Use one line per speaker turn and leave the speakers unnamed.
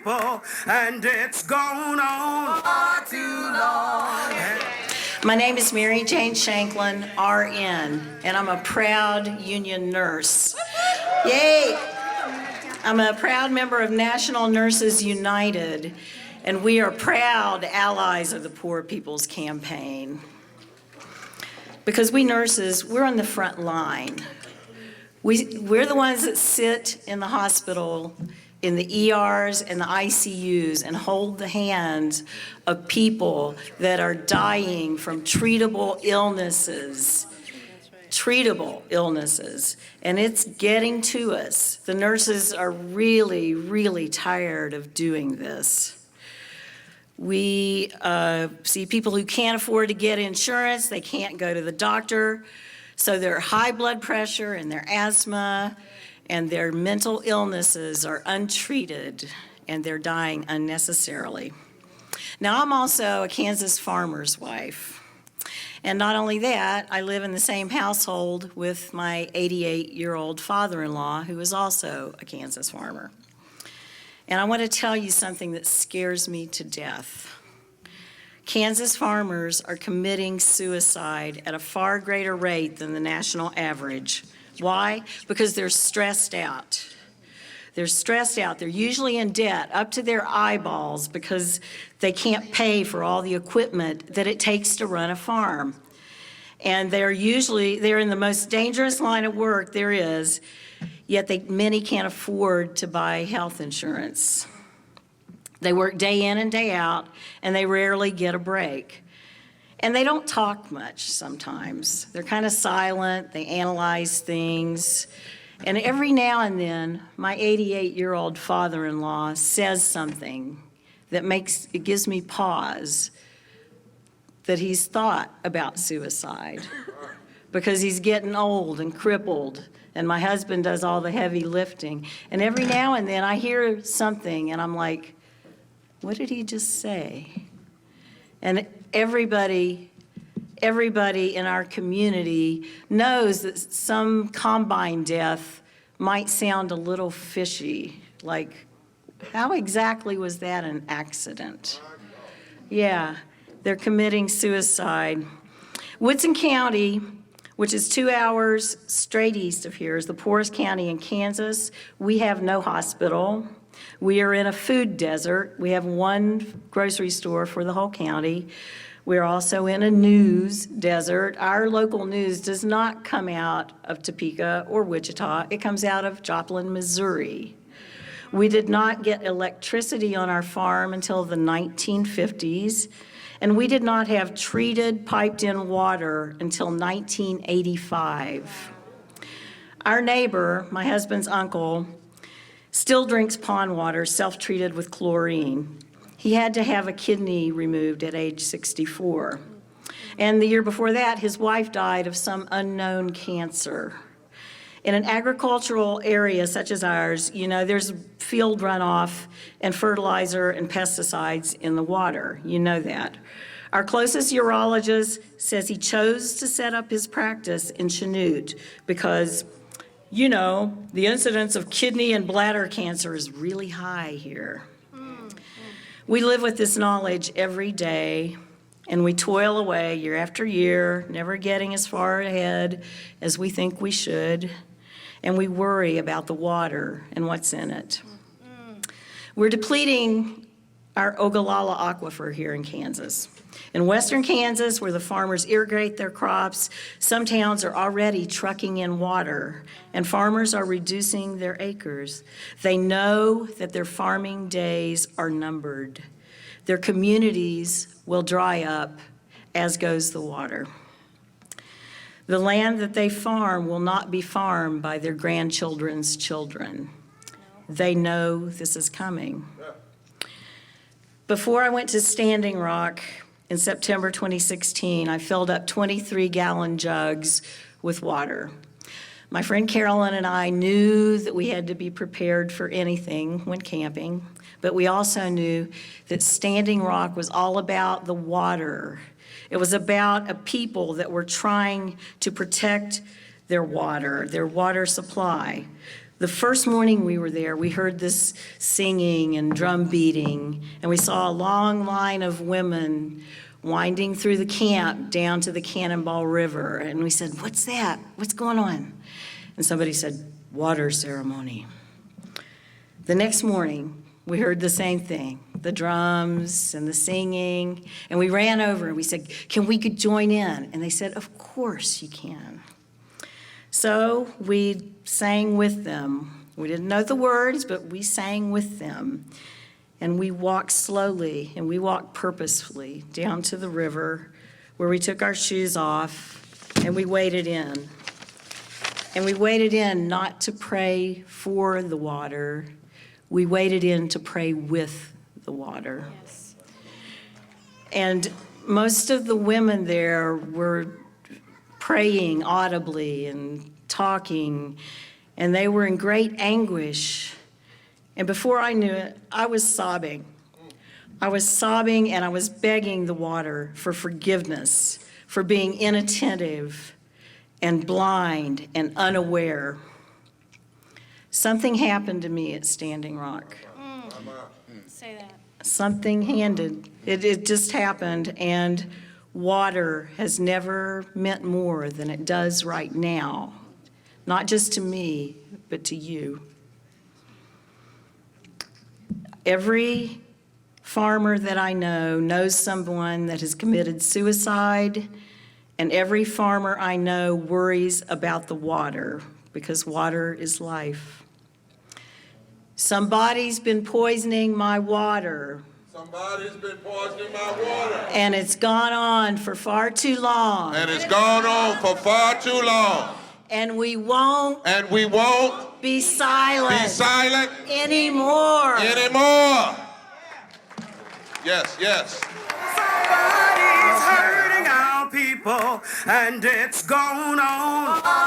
people, and it's gone on far too long.
My name is Mary Jane Shanklin, RN, and I'm a proud union nurse. Yay! I'm a proud member of National Nurses United, and we are proud allies of the Poor People's Campaign. Because we nurses, we're on the front line. We're the ones that sit in the hospital, in the ERs and the ICUs, and hold the hands of people that are dying from treatable illnesses. And it's getting to us. The nurses are really, really tired of doing this. We see people who can't afford to get insurance, they can't go to the doctor, so their high blood pressure and their asthma and their mental illnesses are untreated, and they're dying unnecessarily. Now, I'm also a Kansas farmer's wife. And not only that, I live in the same household with my 88-year-old father-in-law, who is also a Kansas farmer. And I want to tell you something that scares me to death. Kansas farmers are committing suicide at a far greater rate than the national average. Why? Because they're stressed out. They're stressed out. They're usually in debt up to their eyeballs because they can't pay for all the equipment that it takes to run a farm. And they're in the most dangerous line of work there is, yet many can't afford to buy health insurance. They work day in and day out, and they rarely get a break. And they don't talk much sometimes. They're kind of silent, they analyze things. And every now and then, my 88-year-old father-in-law says something that gives me pause, that he's thought about suicide because he's getting old and crippled, and my husband does all the heavy lifting. And every now and then I hear something and I'm like, what did he just say? And everybody in our community knows that some combine death might sound a little fishy, like, how exactly was that an accident? Yeah, they're committing suicide. Woodson County, which is 2 hours straight east of here, is the poorest county in Kansas. We have no hospital. We are in a food desert. We have one grocery store for the whole county. We're also in a news desert. Our local news does not come out of Topeka or Wichita. It comes out of Joplin, Missouri. We did not get electricity on our farm until the 1950s, and we did not have treated, piped-in water until 1985. Our neighbor, my husband's uncle, still drinks pond water self-treated with chlorine. He had to have a kidney removed at age 64. And the year before that, his wife died of some unknown cancer. In an agricultural area such as ours, there's field runoff and fertilizer and pesticides in the water. You know that. Our closest urologist says he chose to set up his practice in Chanute because the incidence of kidney and bladder cancer is really high here. We live with this knowledge every day, and we toil away year after year, never getting as far ahead as we think we should, and we worry about the water and what's in it. We're depleting our Ogallala aquifer here in Kansas. In western Kansas, where the farmers irrigate their crops, some towns are already trucking in water, and farmers are reducing their acres. They know that their farming days are numbered. Their communities will dry up, as goes the water. The land that they farm will not be farmed by their grandchildren's children. They know this is coming. Before I went to Standing Rock, in September 2016, I filled up 23-gallon jugs with water. My friend Carolyn and I knew that we had to be prepared for anything when camping, but we also knew that Standing Rock was all about the water. It was about a people that were trying to protect their water supply. The first morning we were there, we heard this singing and drum beating, and we saw a long line of women winding through the camp down to the Cannonball River. And we said, "What's that? What's going on?" And somebody said, "Water ceremony." The next morning, we heard the same thing, the drums and the singing, and we ran over and we said, "Can we join in?" And they said, "Of course you can." So we sang with them. We didn't know the words, but we sang with them. And we walked slowly and we walked purposefully down to the river where we took our shoes off and we waded in. And we waded in not to pray for the water, we waded in to pray with the water.
Yes.
And most of the women there were praying audibly and talking, and they were in great anguish. And before I knew it, I was sobbing. I was sobbing and I was begging the water for forgiveness for being inattentive and blind and unaware. Something happened to me at Standing Rock.
Say that.
Something handed. It just happened, and water has never meant more than it does right now, not just to me, but to you. Every farmer that I know knows someone that has committed suicide, and every farmer I know worries about the water because water is life. Somebody's been poisoning my water.
Somebody's been poisoning my water.
And it's gone on for far too long.
And it's gone on for far too long.
And we won't
be
be silent
silent
anymore.
Yes, yes.
Somebody's hurting our people, and it's going on.